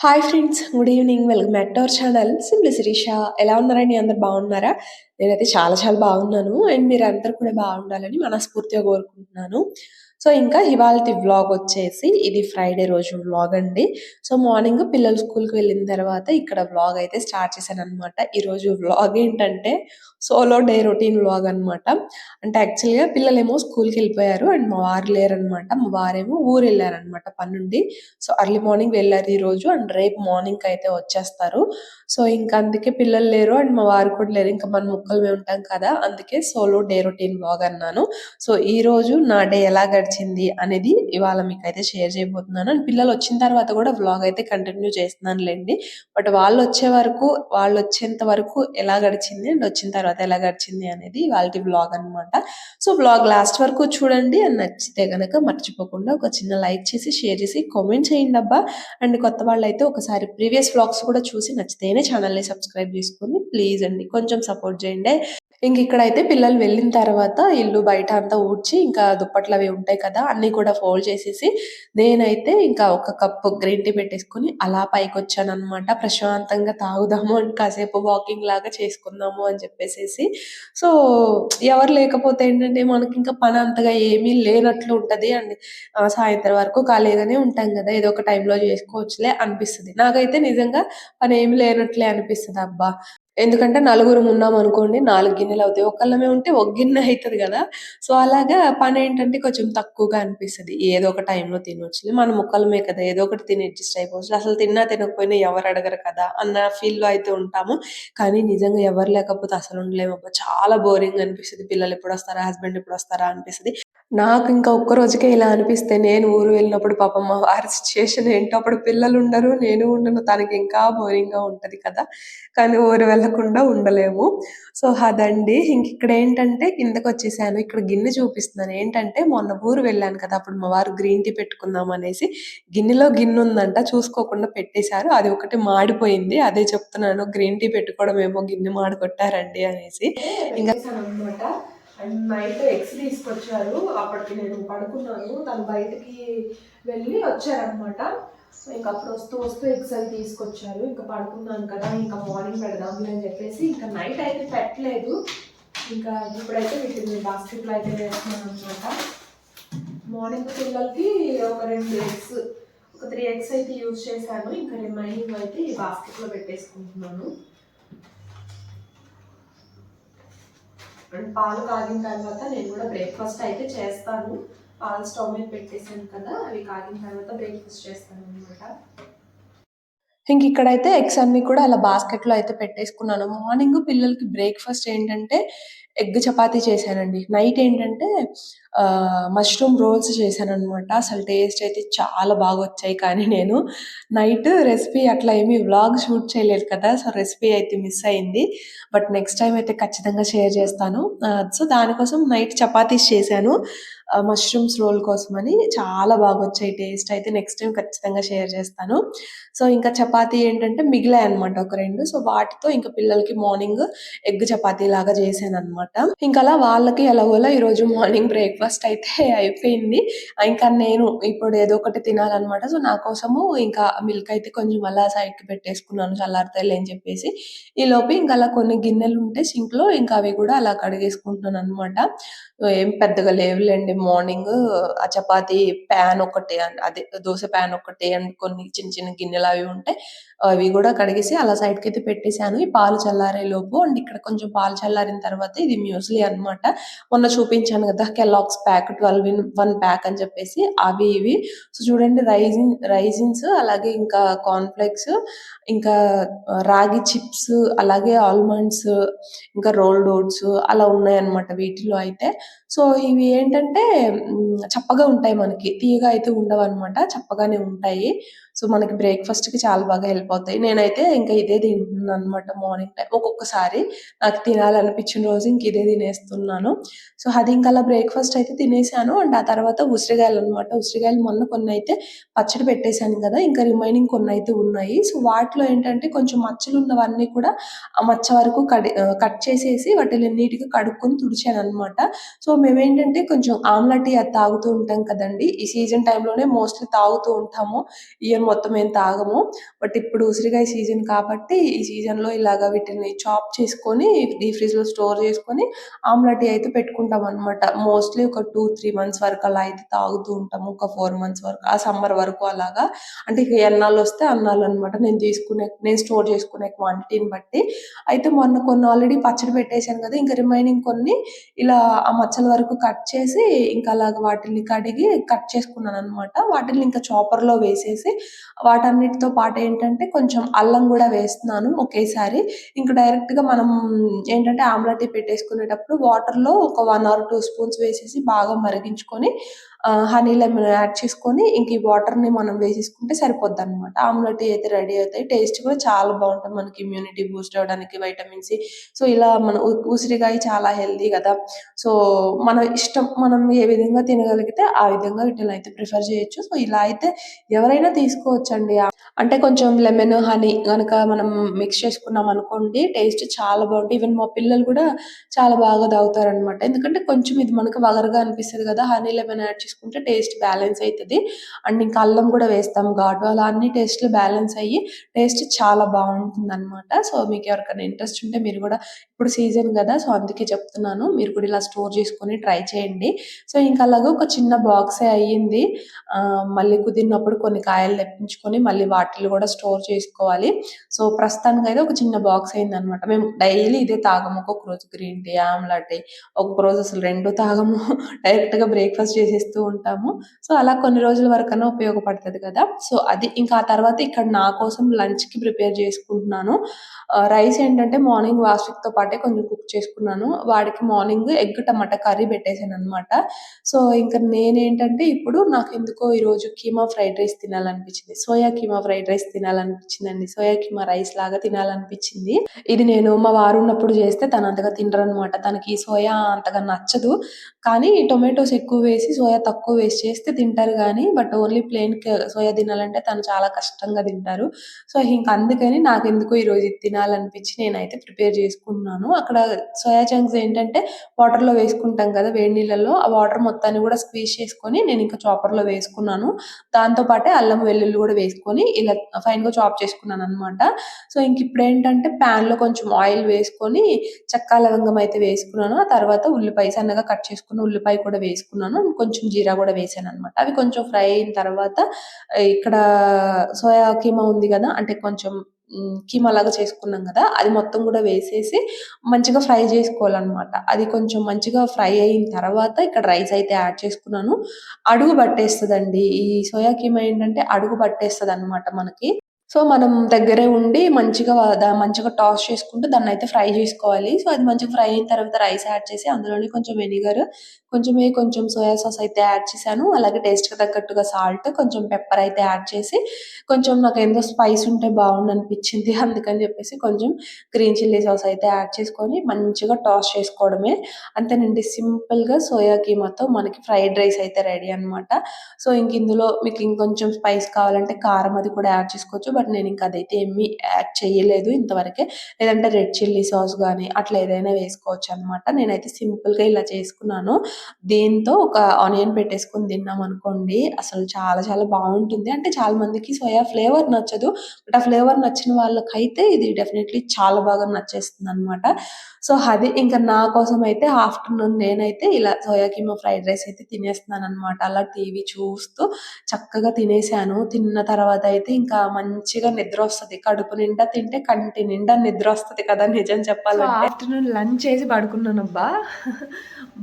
Hi friends, good evening. Welcome back to our channel simply Shirisha. ఎలా ఉన్నారండి? అందరు బాగున్నారా? నేనైతే చాలా చాలా బాగున్నాను. అండ్ మీరందరూ కూడా బాగుండాలని మనస్ఫూర్తిగా కోరుకుంటున్నాను. సో, ఇంకా ఇవాల్టి వ్లాగ్ వచ్చేసి ఇది ఫ్రైడే రోజు వ్లాగ్ అండి. సో, మార్నింగ్ పిల్లలు స్కూల్‌కి వెళ్ళిన తర్వాత ఇక్కడ వ్లాగ్ అయితే స్టార్ట్ చేశాననమాట. ఈరోజు వ్లాగ్ ఏంటంటే సోలో డే రొటీన్ వ్లాగ్ అనమాట. అంటే యాక్చువల్‌గా పిల్లలేమో స్కూల్‌కెళ్ళిపోయారు. అండ్ మా వారు లేరనమాట. మా వారేమో ఊరెళ్లారనమాట పనుండి. సో, ఎర్లీ మార్నింగ్ వెళ్లారు ఈరోజు. అండ్ రేపు మార్నింగ్‌కయితే వచ్చేస్తారు. సో, ఇంక అందుకే పిల్లలు లేరు. అండ్ మా వారు కూడా లేరు. ఇంక మనం ముగ్గురమే ఉంటాం కదా! అందుకే సోలో డే రొటీన్ వ్లాగ్ అన్నాను. సో, ఈరోజు నా డే ఎలా గడిచింది అనేది ఇవాళ మీకైతే షేర్ చేయబోతున్నాను. అండ్ పిల్లలొచ్చిన తర్వాత కూడా వ్లాగ్ అయితే కంటిన్యూ చేస్తున్నానులెండి. బట్ వాళ్ళొచ్చేంత వరకు ఎలా గడిచింది, అండ్ వచ్చిన తర్వాత ఎలా గడిచింది అనేది ఇవాల్టి వ్లాగ్ అనమాట. సో, వ్లాగ్ లాస్ట్ వరకు చూడండి. అండ్ నచ్చితే గనక మర్చిపోకుండా ఒక చిన్న లైక్ చేసి, షేర్ చేసి, కామెంట్ చేయండబ్బా! అండ్ కొత్త వాళ్ళైతే ఒకసారి ప్రీవియస్ వ్లాగ్స్ కూడా చూసి నచ్చితేనే ఛానల్‌ని సబ్స్క్రైబ్ చేసుకొని ప్లీజ్ అండి కొంచెం సపోర్ట్ చేయండి. ఇంకిక్కడైతే పిల్లలు వెళ్ళిన తర్వాత ఇల్లు బయట అంతా ఊడ్చి, ఇంకా దుప్పట్లవి ఉంటాయి కదా! అన్నీ కూడా ఫోల్డ్ చేసేసి, నేనైతే ఇంకా ఒక కప్పు గ్రీన్ టీ పెట్టేసుకొని అలా పైకొచ్చాననమాట. ప్రశాంతంగా తాగుదాము అండ్ కాసేపు వాకింగ్ లాగా చేసుకుందాము అని చెప్పేసేసి. సో, ఎవరు లేకపోతే ఏంటంటే మనకింకా పని అంతగా ఏమీ లేనట్లు ఉంటది. అండ్ సాయంత్రం వరకు ఖాళీగానే ఉంటాం గదా! ఏదో ఒక టైంలో చేసుకోవచ్చులే అనిపిస్తది. నాకైతే నిజంగా పనేమి లేనట్లే అనిపిస్తదబ్బా! ఎందుకంటే నలుగురం ఉన్నామనుకోండి 4 గిన్నెలవుతాయి. ఒకళ్ళమే ఉంటే ఒక గిన్నె అయితది గదా! సో, అలాగా పనేంటంటే కొంచెం తక్కువగా అనిపిస్తది. ఏదో ఒక టైంలో తినొచ్చులే. మనం ఒక్కళ్ళమే కదా! ఏదో ఒకటి తిని అడ్జస్ట్ అయిపోవచ్చు. అసలు తిన్నా తినకపోయినా ఎవరు అడగరు కదా! అన్న ఫీల్‌లో అయితే ఉంటాము. కానీ నిజంగా ఎవరు లేకపోతే అసలు ఉండలేమబ్బా! చాలా బోరింగ్ అనిపిస్తది. పిల్లలెప్పుడొస్తారా? హస్బెండ్ ఎప్పుడొస్తారా? అనిపిస్తది. నాకింక ఒక్క రోజుకే ఇలా అనిపిస్తే నేను ఊరు వెళ్ళినప్పుడు పాపం మా వారి సిట్యుయేషన్ ఏంటో అప్పుడు పిల్లలుండరు, నేను ఉండను. తనకింకా బోరింగ్‌గా ఉంటది కదా! కానీ ఊరు వెళ్ళకుండా ఉండలేము. సో, అదండి. ఇంకిక్కడేంటంటే కిందకొచ్చేసాను. ఇక్కడ గిన్నె చూపిస్తున్నాను. ఏంటంటే మొన్న ఊరు వెళ్ళాను కదా! అప్పుడు మా వారు గ్రీన్ టీ పెట్టుకుందాం అనేసి గిన్నెలో గిన్నుందంట చూసుకోకుండా పెట్టేశారు. అది ఒకటి మాడిపోయింది. అదే చెప్తున్నాను గ్రీన్ టీ పెట్టుకోవడమేమో గిన్నె మాడగొట్టారండి అనేసి. ఇంగ పెట్టేసాననమాట. అండ్ నైట్ ఎగ్స్ తీసుకొచ్చారు. అప్పటికి నేను పడుకున్నాను. తను బయటికి వెళ్ళి వచ్చారనమాట. సో, ఇంక అప్పుడు వస్తూ వస్తూ ఎగ్స్ అవి తీసుకొచ్చారు. ఇంక పడుకున్నాను కదా! ఇంకా మార్నింగ్ పెడదాంలే అని చెప్పేసి ఇంకా నైట్ అయితే పెట్టలేదు. ఇంకా ఇప్పుడైతే వీటిని బాస్కెట్‌లో అయితే వేస్తున్నాననమాట. మార్నింగ్ పిల్లలకి ఒక 2 ఎగ్స్, ఒక 3 ఎగ్స్ అయితే యూజ్ చేశాను. ఇంకా రిమైనింగ్ అయితే ఈ బాస్కెట్‌లో పెట్టేసుకుంటున్నాను. అండ్ పాలు కాగిన తర్వాత నేను కూడా బ్రేక్‌ఫాస్ట్ అయితే చేస్తాను. పాలు స్టవ్ మీద పెట్టేసాను కదా! అవి కాగిన తర్వాత బ్రేక్‌ఫాస్ట్ చేస్తాననమాట. ఇంకిక్కడైతే ఎగ్స్ అన్నీ కూడా అలా బాస్కెట్‌లో అయితే పెట్టేసుకున్నాను. మార్నింగ్ పిల్లలకి బ్రేక్‌ఫాస్ట్ ఏంటంటే ఎగ్ చపాతీ చేశానండి. నైట్ ఏంటంటే మష్రూమ్ రోల్స్ చేశాననమాట. అసలు టేస్ట్ అయితే చాలా బాగొచ్చాయి. కానీ నేను నైట్ రెసిపీ అట్లా ఏమి వ్లాగ్ షూట్ చేయలేదు కదా! సో, రెసిపీ అయితే మిస్ అయింది. బట్ నెక్స్ట్ టైమ్ అయితే ఖచ్చితంగా షేర్ చేస్తాను. సో, దానికోసం నైట్ చపాతీస్ చేశాను. మష్రూమ్స్ రోల్ కోసమని చాలా బాగొచ్చాయి టేస్ట్ అయితే. నెక్స్ట్ టైమ్ ఖచ్చితంగా షేర్ చేస్తాను. సో, ఇంకా చపాతీ ఏంటంటే మిగిలాయన్నమాట ఒక 2. సో, వాటితో ఇంక పిల్లలకి మార్నింగ్ ఎగ్ చపాతీ లాగా చేశానన్నమాట. ఇంకలా వాళ్ళకి ఎలాగోలా ఈరోజు మార్నింగ్ బ్రేక్‌ఫాస్ట్ అయితే అయిపోయింది. ఇంకా నేను ఇప్పుడు ఏదో ఒకటి తినాలన్నమాట. సో, నా కోసము ఇంకా మిల్క్ అయితే కొంచెం అలా సైడ్‌కి పెట్టేసుకున్నాను చల్లారుతాయిలే అని చెప్పేసి. ఈలోపు ఇంక అలా కొన్ని గిన్నెలుంటే సింక్‌లో ఇంకా అవి కూడా అలా కడిగేసుకుంటున్నానన్నమాట. ఏం పెద్దగా లేవులెండి. మార్నింగ్ ఆ చపాతీ ప్యాన్ ఒకటి అదే దోస ప్యాన్ ఒకటి అండ్ కొన్ని చిన్న చిన్న గిన్నెలవి ఉంటే అవి గూడా కడిగేసి అలా సైడ్‌కైతే పెట్టేసాను. ఈ పాలు చల్లారేలోపు అండ్ ఇక్కడ కొంచెం పాలు చల్లారిన తర్వాత ఇది మ్యూస్లీ అనమాట. మొన్న చూపించాను గదా! కెల్లాగ్స్ ప్యాక్ 12 ఇన్ 1 ప్యాక్ అని చెప్పేసి అవి ఇవి. సో, చూడండి రైజిన్స్ అలాగే ఇంకా కార్న్ ఫ్లేక్స్ ఇంకా రాగి చిప్స్ అలాగే ఆల్మండ్స్ ఇంకా రోల్డ్ ఓట్స్ అలా ఉన్నాయన్నమాట వీటిలో అయితే. సో, ఇవి ఏంటంటే చప్పగా ఉంటాయి మనకి. తియ్యగా అయితే ఉండవన్నమాట. చప్పగానే ఉంటాయి. సో, మనకి బ్రేక్‌ఫాస్ట్‌కి చాలా బాగా హెల్ప్ అయిపోతాయి. నేనైతే ఇంకా ఇదే తింటున్నాననమాట మార్నింగ్ టైమ్. ఒక్కొక్కసారి నాకు తినాలనిపించిన రోజు ఇంక ఇదే తినేస్తున్నాను. సో, అది ఇంక అలా బ్రేక్‌ఫాస్ట్ అయితే తినేసాను. అండ్ ఆ తర్వాత ఉసిరిగాయలనమాట. ఉసిరిగాయలు మొన్న కొన్నైతే పచ్చడి పెట్టేసాను గదా! ఇంకా రిమైనింగ్ కొన్నైతే ఉన్నాయి. సో, వాటిలో ఏంటంటే కొంచెం మచ్చలున్నవన్నీ కూడా ఆ మచ్చ వరకు కట్ చేసేసి వాటిని నీట్‌గా కడుక్కొని తుడిచాననమాట. సో, మేమేంటంటే కొంచెం ఆమ్లా టీ అది తాగుతూ ఉంటాం కదండీ! ఈ సీజన్ టైమ్‌లోనే మోస్ట్‌లీ తాగుతూ ఉంటాము. ఇయర్ మొత్తం ఏం తాగము. బట్ ఇప్పుడు ఉసిరికాయ సీజన్ కాబట్టి ఈ సీజన్‌లో ఇలాగ వీటిని చాప్ చేసుకొని డీప్ ఫ్రిడ్జ్‌లో స్టోర్ చేసుకొని ఆమ్లా టీ అయితే పెట్టుకుంటామనమాట. మోస్ట్‌లీ ఒక 2, 3 మంత్స్ వరకు అలా అయితే తాగుతూ ఉంటాము. ఒక 4 మంత్స్ వరకు ఆ సమ్మర్ వరకు అలాగా. అంటే ఇక ఎన్నాళ్ళొస్తే అన్నాళ్ళనమాట. నేను స్టోర్ చేసుకునే క్వాంటిటీని బట్టి. అయితే మొన్న కొన్ని ఆల్రెడీ పచ్చడి పెట్టేసాను కదా! ఇంక రిమైనింగ్ కొన్ని ఇలా ఆ మచ్చల వరకు కట్ చేసి ఇంకా అలాగ వాటిల్ని కడిగి కట్ చేసుకున్నాననమాట. వాటిల్ని ఇంకా చాపర్‌లో వేసేసి వాటన్నిటితో పాటేంటంటే కొంచెం అల్లం గూడా వేస్తున్నాను ఒకేసారి. ఇంక డైరెక్ట్‌గా మనం ఏంటంటే ఆమ్లా టీ పెట్టేసుకునేటప్పుడు వాటర్‌లో ఒక 1 ఆర్ 2 స్పూన్స్ వేసేసి బాగా మరిగించుకొని హనీ, లెమన్ యాడ్ చేసుకొని ఇంక ఈ వాటర్‌ని మనం వేసేసుకుంటే సరిపోద్దనమాట. ఆమ్లా టీ అయితే రెడీ అవుతాయి. టేస్ట్ కూడా చాలా బావుంటది. మనకి ఇమ్యూనిటీ బూస్ట్ అవ్వడానికి వైటమిన్ సి. సో, ఇలా మన ఉసిరికాయ చాలా హెల్తీ గదా! సో, మన ఇష్టం. మనం ఏ విధంగా తినగలిగితే ఆ విధంగా వీటినైతే ప్రిఫర్ చేయొచ్చు. సో, ఇలా అయితే ఎవరైనా తీసుకోవచ్చండి. అంటే కొంచెం లెమన్, హనీ గనక మనం మిక్స్ చేసుకున్నామనుకోండి టేస్ట్ చాలా బావుంటాయి. ఈవెన్ మా పిల్లలు గూడా చాలా బాగా తాగుతారనమాట. ఎందుకంటే కొంచెం ఇది మనకు వగరుగా అనిపిస్తది గదా! హనీ, లెమన్ యాడ్ చేసుకుంటే టేస్ట్ బ్యాలెన్స్ అయితది. అండ్ ఇంకా అల్లం గూడా వేస్తాం ఘాటు. అలా అన్ని టేస్ట్‌లు బ్యాలెన్స్ అయ్యి టేస్ట్ చాలా బావుంటుందనమాట. సో, మీకెవరికైనా ఇంట్రెస్ట్ ఉంటే మీరు గూడా ఇప్పుడు సీజన్ గదా! సో, అందుకే చెప్తున్నాను. మీరు కూడా ఇలా స్టోర్ చేసుకొని ట్రై చేయండి. సో, ఇంక అలాగా ఒక చిన్న బాక్సే అయ్యింది. మళ్ళీ కుదిరినప్పుడు కొన్ని కాయలు తెప్పించుకొని మళ్ళీ వాటిల్లో గూడా స్టోర్ చేసుకోవాలి. సో, ప్రస్తుతానికైతే ఒక చిన్న బాక్స్ అయిందనమాట. మేము డైలీ ఇదే తాగము. ఒక్కొక్క రోజు గ్రీన్ టీ, ఆమ్లా టీ, ఒక్కొక్క రోజు అసలు 2 తాగము. డైరెక్ట్‌గా బ్రేక్‌ఫాస్ట్ చేసేస్తూ ఉంటాము. సో, అలా కొన్ని రోజుల వరకన్నా ఉపయోగపడతది కదా! సో, అది. ఇంకా ఆ తర్వాత ఇక్కడ నా కోసం లంచ్‌కి ప్రిపేర్ చేసుకుంటున్నాను. రైస్ ఏంటంటే మార్నింగ్ వాస్విక్‌తో పాటే కొంచెం కుక్ చేసుకున్నాను. వాడికి మార్నింగ్ ఎగ్ టమాటా కర్రీ పెట్టేసాననమాట. సో, ఇంక నేనేంటంటే ఇప్పుడు నాకెందుకో ఈరోజు కీమా ఫ్రైడ్ రైస్ తినాలనిపించింది. సోయా కీమా ఫ్రైడ్ రైస్ తినాలనిపించిందండి. సోయా కీమా రైస్ లాగా తినాలనిపించింది. ఇది నేను మా వారున్నప్పుడు చేస్తే తనంతగా తినరనమాట. తనకి సోయా అంతగా నచ్చదు. కానీ టొమాటోస్ ఎక్కువ వేసి, సోయా తక్కువ వేసి చేస్తే తింటారు గానీ, బట్ ఓన్లీ ప్లెయిన్ సోయా తినాలంటే తను చాలా కష్టంగా తింటారు. సో, ఇంక అందుకని నాకెందుకో ఈరోజు ఇది తినాలనిపించి నేనైతే ప్రిపేర్ చేసుకుంటున్నాను. అక్కడ సోయా చంక్స్ ఏంటంటే వాటర్‌లో వేసుకుంటాం కదా! వేడి నీళ్ళల్లో. ఆ వాటర్ మొత్తాన్ని కూడా స్క్వీజ్ చేసుకొని నేనింక చాపర్‌లో వేసుకున్నాను. దాంతో పాటే అల్లం, వెల్లుల్లి కూడా వేసుకొని ఇలా ఫైన్‌గా చాప్ చేసుకున్నాననమాట. సో, ఇంకిప్పుడేంటంటే పాన్‌లో కొంచెం ఆయిల్ వేసుకొని చెక్క, లవంగం అయితే వేసుకున్నాను. ఆ తర్వాత ఉల్లిపాయ సన్నగా కట్ చేసుకున్న ఉల్లిపాయ కూడా వేసుకున్నాను. కొంచెం జీరా కూడా వేసాననమాట. అవి కొంచెం ఫ్రై అయిన తర్వాత ఇక్కడ సోయా కీమా ఉంది గదా! అంటే కొంచెం కీమాలాగా చేసుకున్నాం గదా! అది మొత్తం గూడా వేసేసి మంచిగా ఫ్రై జేసుకోవాలనమాట. అది కొంచెం మంచిగా ఫ్రై అయిన తర్వాత ఇక్కడ రైస్ అయితే యాడ్ చేసుకున్నాను. అడుగు పట్టేస్తదండి. ఈ సోయా కీమా ఏంటంటే అడుగు పట్టేస్తదనమాట మనకి. సో, మనం దగ్గరే ఉండి మంచిగా టాస్ చేసుకుంటూ దాన్నయితే ఫ్రై జేసుకోవాలి. సో, అది మంచిగా ఫ్రై అయిన తర్వాత రైస్ యాడ్ చేసి అందులోనే కొంచెం వెనిగర్, కొంచెం సోయా సాస్ అయితే యాడ్ చేశాను. అలాగే టేస్ట్‌కి తగ్గట్టుగా సాల్ట్, కొంచెం పెప్పర్ అయితే యాడ్ చేసి, కొంచెం నాకేందో స్పైస్ ఉంటే బావుండనిపించింది. అందుకని జెప్పేసి కొంచెం గ్రీన్ చిల్లీ సాస్ అయితే యాడ్ చేసుకొని మంచిగా టాస్ చేసుకోవడమే. అంతేనండి, సింపుల్‌గా సోయా కీమాతో మనకి ఫ్రైడ్ రైస్ అయితే రెడీ అనమాట. సో, ఇందులో మీకు ఇంకొంచెం స్పైస్ కావాలంటే కారం అది కూడా యాడ్ చేసుకోవచ్చు. బట్ నేనింక అదైతే ఏమీ యాడ్ చేయలేదు ఇంతవరకే. లేదంటే రెడ్ చిల్లీ సాస్ గానీ అట్లా ఏదైనా వేసుకోవచ్చనమాట. నేనైతే సింపుల్‌గా ఇలా చేసుకున్నాను. దీంతో ఒక ఆనియన్ పెట్టేసుకొని తిన్నామనుకోండి అసలు చాలా చాలా బావుంటుంది. అంటే చాలా మందికి సోయా ఫ్లేవర్ నచ్చదు. బట్ ఆ ఫ్లేవర్ నచ్చిన వాళ్ళకైతే ఇది డెఫినైట్‌లీ చాలా బాగా నచ్చేస్తుందనమాట. సో, అది ఇంక నా కోసమైతే ఆఫ్టర్‌నూన్ నేనైతే ఇలా సోయా కీమా ఫ్రైడ్ రైస్ అయితే తినేస్తున్నాననమాట. అలా టీవీ చూస్తూ చక్కగా తినేసాను. తిన్న తర్వాతయితే ఇంకా మంచిగా నిద్రొస్తది. కడుపు నిండా తింటే కంటి నిండా నిద్రొస్తది కదా! నిజం చెప్పాలంటే. ఆఫ్టర్‌నూన్ లంచ్ చేసి పడుకున్నానబ్బా!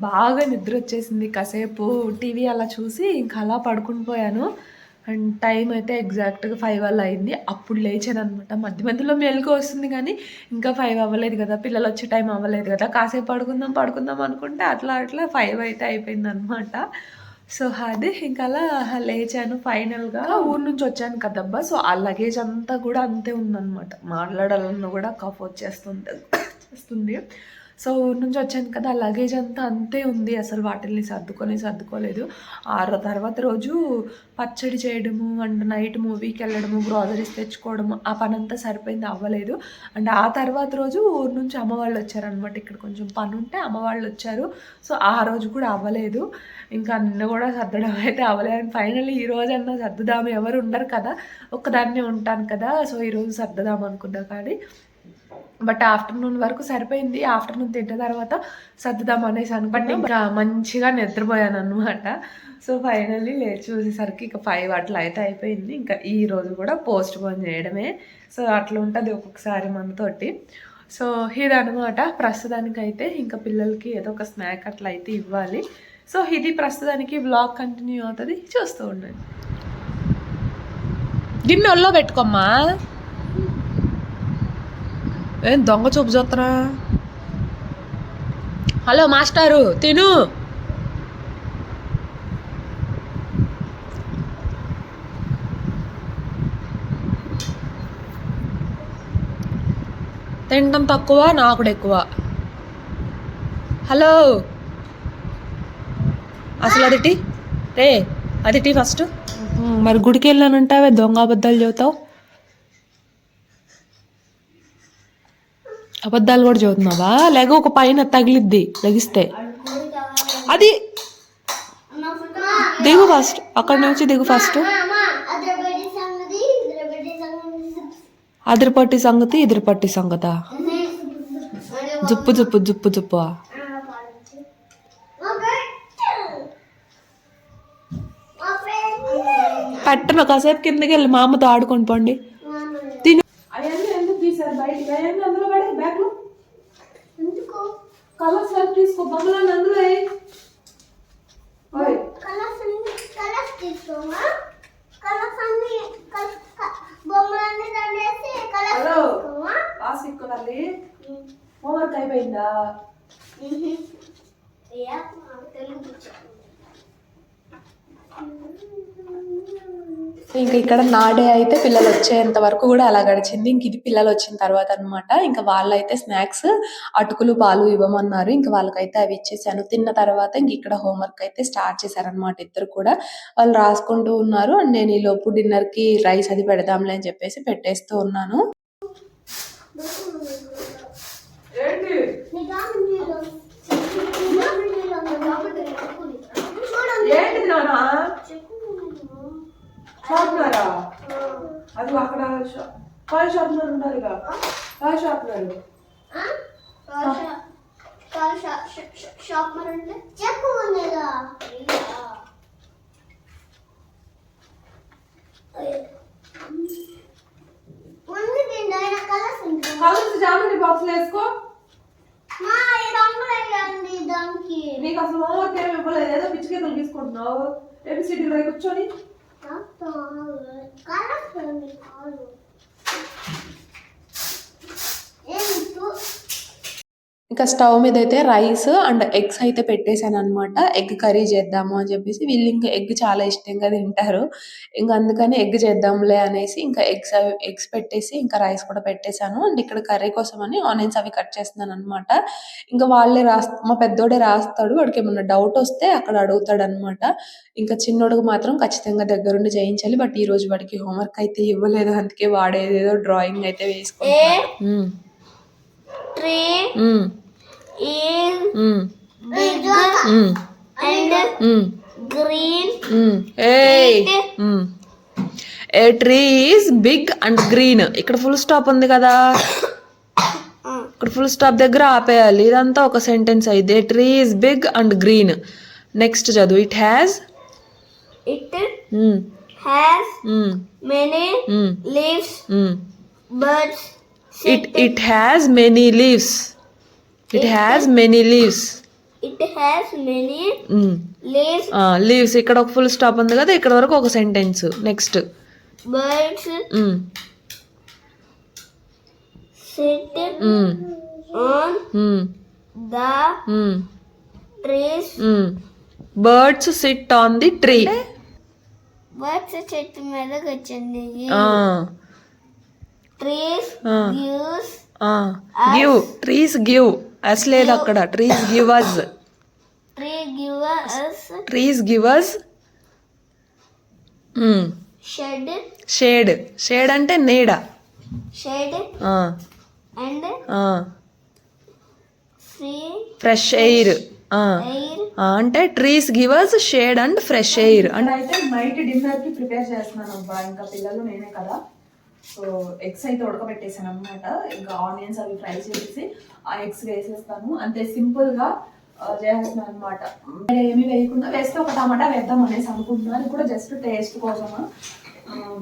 బాగా నిద్రొచ్చేసింది. కాసేపు టీవీ అలా చూసి ఇంక అలా పడుకొని పోయాను. అండ్ టైం అయితే ఎగ్జాక్ట్‌గా 5 అలా అయింది. అప్పుడు లేచాననమాట. మధ్య మధ్యలో మెలుకువ వస్తుంది గానీ, ఇంకా 5 అవ్వలేదు గదా! పిల్లలొచ్చే టైం అవ్వలేదు గదా! కాసేపు పడుకుందాం అనుకుంటే అట్లా 5 అయితే అయిపోయిందనమాట. సో అది ఇంకా అలా లేచాను ఫైనల్గా. ఊరు నుంచి వచ్చాను కదబ్బా, సో ఆ లగేజ్ అంతా కూడా అంతే ఉందన్నమాట. మాట్లాడాలన్నా కూడా కఫ్ చేస్తుంది. సో ఊరు నుంచి వచ్చాను కదా, ఆ లగేజ్ అంతా అంతే ఉంది. అసలు వాటిని సర్దుకోలేదు. తర్వాత రోజు పచ్చడి చేయడము అండ్ నైట్ మూవీకి వెళ్ళడము, గ్రాసరీస్ తెచ్చుకోవడము, ఆ పని అంతా సరిపోయింది, అవ్వలేదు. అండ్ ఆ తర్వాత రోజు ఊరు నుంచి అమ్మ వాళ్ళు వచ్చారనమాట. ఇక్కడ కొంచెం పని ఉంటే అమ్మ వాళ్ళు వచ్చారు. సో ఆ రోజు కూడా అవ్వలేదు. ఇంకా నిన్న కూడా సర్దడం అయితే అవ్వలేదు. అండ్ ఫైనల్లీ ఈ రోజన్నా సర్దుదాము, ఎవరు ఉండరు కదా, ఒక్కదాన్నే ఉంటాను కదా, సో ఈరోజు సర్దుదాం అనుకున్నా. కానీ బట్ ఆఫ్టర్నూన్ వరకు సరిపోయింది. ఆఫ్టర్నూన్ తింటే తర్వాత సర్దుదాం అనేసి అనుకుంటే ఇంకా మంచిగా నిద్రపోయాను అనమాట. సో ఫైనల్లీ లేచి చూసేసరికి ఇక 5 అట్లా అయితే అయిపోయింది. ఇంకా ఈ రోజు కూడా పోస్ట్ పోన్ చేయడమే. సో అట్లా ఉంటుంది ఒక్కొక్కసారి మనతోటి. సో ఇదనమాట ప్రస్తుతానికైతే. ఇంకా పిల్లలకి ఏదో ఒక స్నాక్ అట్లా అయితే ఇవ్వాలి. సో ఇది ప్రస్తుతానికి వ్లాగ్ కంటిన్యూ అవుతుంది, చూస్తూ ఉండండి. గిన్నె ఒళ్ళో పెట్టుకోమ్మా. ఏం దొంగ చూపు చూస్తున్నా? హలో మాస్టారు, తిను. తినడం తక్కువ, నాకుడు ఎక్కువ. హలో, అసలు అది టీ రే, అది టీ ఫస్ట్. మరి గుడికి వెళ్ళానంటావే, దొంగ అబద్ధాలు చెబుతావు. అబద్ధాలు కూడా చదువుతున్నావా? లేక ఒక పైన తగిలిద్ది లెగిస్తే. అది దిగు ఫస్ట్, అక్కడ నుంచి దిగు ఫస్ట్. అదిరిపట్టి సంగతి ఇదిరిపట్టి సంగతా? జుప్పు జుప్పు జుప్పు జుప్పు. పట్టను, కాసేపు కిందకి వెళ్ళి మా అమ్మతో ఆడుకొని పోండి. తిను. అవన్నీ ఎందుకు తీసారు బయటికి? అవన్నీ అందులో పడే బ్యాగ్లో. కలర్స్ వైపు తీసుకో, బొమ్మలను అందులో. హలో ఆసిక్ తల్లి, హోంవర్క్ అయిపోయిందా? ఇంకా ఇక్కడ నాడే అయితే పిల్లలు వచ్చేంత వరకు కూడా అలా గడిచింది. ఇంక ఇది పిల్లలు వచ్చిన తర్వాత అనమాట. ఇంకా వాళ్ళైతే స్నాక్స్ అటుకులు పాలు ఇవ్వమన్నారు. ఇంకా వాళ్ళకైతే అవి ఇచ్చేసాను. తిన్న తర్వాత ఇంక ఇక్కడ హోంవర్క్ అయితే స్టార్ట్ చేశారనమాట. ఇద్దరు కూడా వాళ్ళు రాసుకుంటూ ఉన్నారు. అండ్ నేను ఈ లోపు డిన్నర్కి రైస్ అది పెడదాంలే అని చెప్పేసి పెట్టేస్తూ ఉన్నాను. షార్ప్నరా? అది అక్కడ కాల్ షార్ప్నర్ ఉండాలిగా. కాల్ షార్ప్నర్ అంటే చెప్పు. కలర్స్ జామని బాక్స్ లో వేసుకో. నీకు అసలు హోంవర్క్ ఏమి ఇవ్వలేదు, ఏదో పిచ్చికేతలు తీసుకుంటున్నావు. ఏబిసిడీ రై కూర్చొని. ఇంకా స్టవ్ మీద అయితే రైస్ అండ్ ఎగ్స్ అయితే పెట్టేశాను అనమాట. ఎగ్ కర్రీ చేద్దాము అని చెప్పేసి, వీళ్ళు ఇంకా ఎగ్ చాలా ఇష్టంగా తింటారు. ఇంకా అందుకని ఎగ్ చేద్దాంలే అనేసి ఇంకా ఎగ్స్ పెట్టేసి ఇంకా రైస్ కూడా పెట్టేశాను. అండ్ ఇక్కడ కర్రీ కోసం అని ఆనియన్స్ అవి కట్ చేస్తున్నాను అనమాట. ఇంకా వాళ్ళే మా పెద్దోడే రాస్తాడు. వాడికి ఏమన్నా డౌట్ వస్తే అక్కడ అడుగుతాడు అనమాట. ఇంకా చిన్నోడికి మాత్రం ఖచ్చితంగా దగ్గరుండి చేయించాలి. బట్ ఈ రోజు వాడికి హోంవర్క్ అయితే ఇవ్వలేదు, అందుకే వాడేదేదో డ్రాయింగ్ అయితే వేసుకుంటాడు. Big and green. A tree is big and green. ఇక్కడ ఫుల్ స్టాప్ ఉంది కదా, ఇక్కడ ఫుల్ స్టాప్ దగ్గర ఆపేయాలి. ఇదంతా ఒక సెంటెన్స్ అయితే. A tree is big and green. Next చదువు. It has many leaves. Birds. It has many leaves. It has many leaves. It has many leaves. Leaves. ఇక్కడ ఒక ఫుల్ స్టాప్ ఉంది కదా, ఇక్కడ వరకు ఒక sentence. Next. Birds sit on the trees. Birds sit on the tree. Birds చెట్టు మీద కూర్చుంది. Trees gives give. Trees give us లేదు అక్కడ. Trees give us. Trees give us shed. Shade. Shade అంటే నీడ. Shade and fresh air. అంటే trees give us shade and fresh air. అంటే అయితే నైట్ డిన్నర్ కి ప్రిపేర్ చేస్తున్నాను అబ్బా. ఇంకా పిల్లలు నేనే కదా. సో ఎగ్స్ అయితే ఉడకబెట్టేసాను అనమాట. ఇంకా ఆనియన్స్ అవి ఫ్రై చేసి ఆ ఎగ్స్ వేసేస్తాను. అంతే సింపుల్ గా చేస్తున్నాను అనమాట. ఏమి వేయకుండా వేస్తే ఒక టమాటా వేద్దాం అనేసి అనుకుంటున్నాను. అది కూడా జస్ట్ టేస్ట్ కోసమా.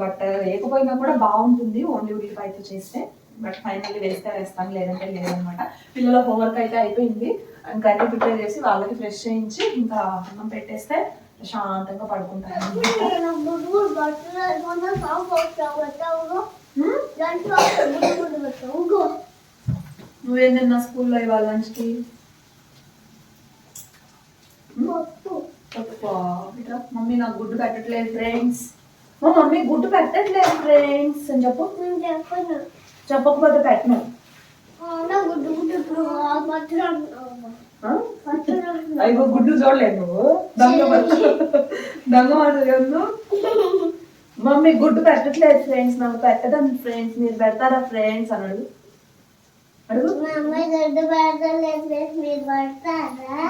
బట్ వేయకపోయినా కూడా బాగుంటుంది ఓన్లీ ఉల్లిపాయతో చేస్తే. బట్ ఫైనల్లీ వేస్తే వేస్తాను, లేదంటే లేదనమాట. పిల్లల హోంవర్క్ అయితే అయిపోయింది. అండ్ కర్రీ ప్రిపేర్ చేసి వాళ్ళకి ఫ్రెష్ చేయించి ఇంకా అన్నం పెట్టేస్తే ప్రశాంతంగా పడుకుంటాను. నువ్వేం తిన్నా స్కూల్లో ఇవాళ లంచ్కి? మమ్మీ నాకు గుడ్డు పెట్టట్లేదు ఫ్రెండ్స్. మా మమ్మీ గుడ్డు పెట్టట్లేదు ఫ్రెండ్స్ అని చెప్పు. చెప్పకపోతే పెట్టను. అయ్యో గుడ్డు చూడలేదు నువ్వు. దొంగ మాటలు. మమ్మీ గుడ్డు పెట్టట్లేదు ఫ్రెండ్స్, నాకు పెట్టదని ఫ్రెండ్స్, మీరు పెడతారా ఫ్రెండ్స్ అని అడుగు.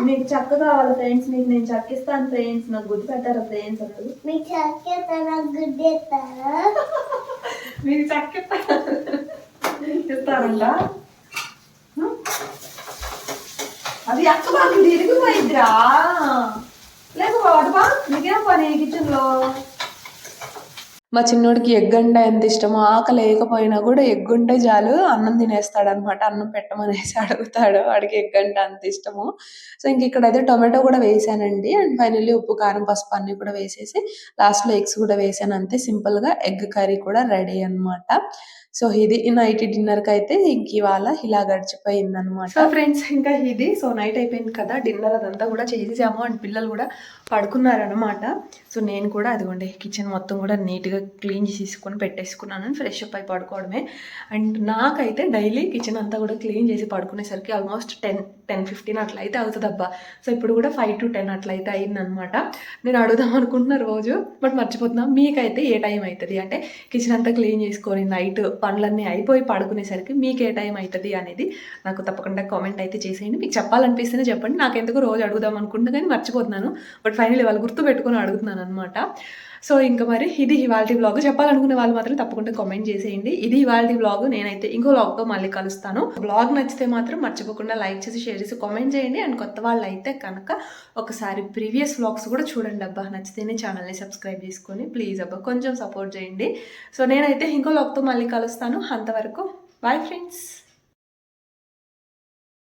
మీకు చక్క కావాలి ఫ్రెండ్స్, మీకు నేను చక్కిస్తాను ఫ్రెండ్స్, నాకు గుడ్డు పెట్టారా ఫ్రెండ్స్ అన్నాడు. మీకు చక్కిస్తారా గుడ్డు ఇస్తారా? మీకు చక్కిస్తారంట. అది అక్క బాగా తిరిగిపోయిద్దిరా. లేకపోవా నీకేం పని కిచెన్ లో? మా చిన్నోడికి ఎగ్ అంటే ఎంత ఇష్టమో. ఆకలి లేకపోయినా కూడా ఎగ్ ఉంటే చాలు అన్నం తినేస్తాడు అనమాట. అన్నం పెట్టమనేసి అడుగుతాడు. వాడికి ఎగ్ అంటే అంత ఇష్టము. సో ఇంక ఇక్కడైతే టొమాటో కూడా వేసానండి. అండ్ ఫైనల్లీ ఉప్పు కారం పసుపు అన్ని కూడా వేసేసి లాస్ట్లో ఎగ్స్ కూడా వేసాను. అంతే సింపుల్ గా ఎగ్ కర్రీ కూడా రెడీ అనమాట. సో ఇది నైట్ డిన్నర్కి అయితే ఇంక ఇవాళ ఇలా గడిచిపోయింది అనమాట. సో ఫ్రెండ్స్ ఇంకా ఇది సో నైట్ అయిపోయింది కదా, డిన్నర్ అదంతా కూడా చేసేసాము. అండ్ పిల్లలు కూడా పడుకున్నారనమాట. సో నేను కూడా అదిగోండి కిచెన్ మొత్తం కూడా నీట్గా క్లీన్ చేసుకొని పెట్టేసుకున్నాను. ఫ్రెష్ అప్ అయి పడుకోవడమే. అండ్ నాకైతే డైలీ కిచెన్ అంతా కూడా క్లీన్ చేసి పడుకునేసరికి ఆల్మోస్ట్ 10-15 అట్లా అయితే అవుతుంది అబ్బా. సో ఇప్పుడు కూడా 5 to 10 అట్లా అయితే అయిందనమాట. నేను అడుగుదాం అనుకుంటున్నా రోజు, బట్ మర్చిపోతున్నా. మీకైతే ఏ టైం అవుతుంది అంటే కిచెన్ అంతా క్లీన్ చేసుకొని నైట్ పనులన్నీ అయిపోయి పడుకునేసరికి మీకు ఏ టైం అవుతుంది అనేది నాకు తప్పకుండా కామెంట్ అయితే చేసేయండి. మీకు చెప్పాలనిపిస్తేనే చెప్పండి. నాకెందుకు రోజు అడుగుదాం అనుకుంటున్నా కానీ మర్చిపోతున్నాను. బట్ ఫైనల్లీ వాళ్ళు గుర్తు పెట్టుకొని అడుగుతున్నాను అనమాట. సో ఇంకా మరి ఇది ఇవాల్టి వ్లాగ్. చెప్పాలనుకునే వాళ్ళు మాత్రం తప్పకుండా కామెంట్ చేసేయండి. ఇది ఇవాల్టి వ్లాగ్. నేనైతే ఇంకో వ్లాగ్తో మళ్ళీ కలుస్తాను. వ్లాగ్ నచ్చితే మాత్రం మర్చిపోకుండా లైక్ చేసి షేర్ చేసి కామెంట్ చేయండి. అండ్ కొత్త వాళ్ళు అయితే కనుక ఒకసారి ప్రీవియస్ వ్లాగ్స్ కూడా చూడండి అబ్బా. నచ్చితేనే ఛానల్ని సబ్స్క్రైబ్ చేసుకొని ప్లీజ్ అబ్బా కొంచెం సపోర్ట్ చేయండి. సో నేనైతే ఇంకో వ్లాగ్తో మళ్ళీ కలుస్తాను. అంతవరకు బాయ్ ఫ్రెండ్స్.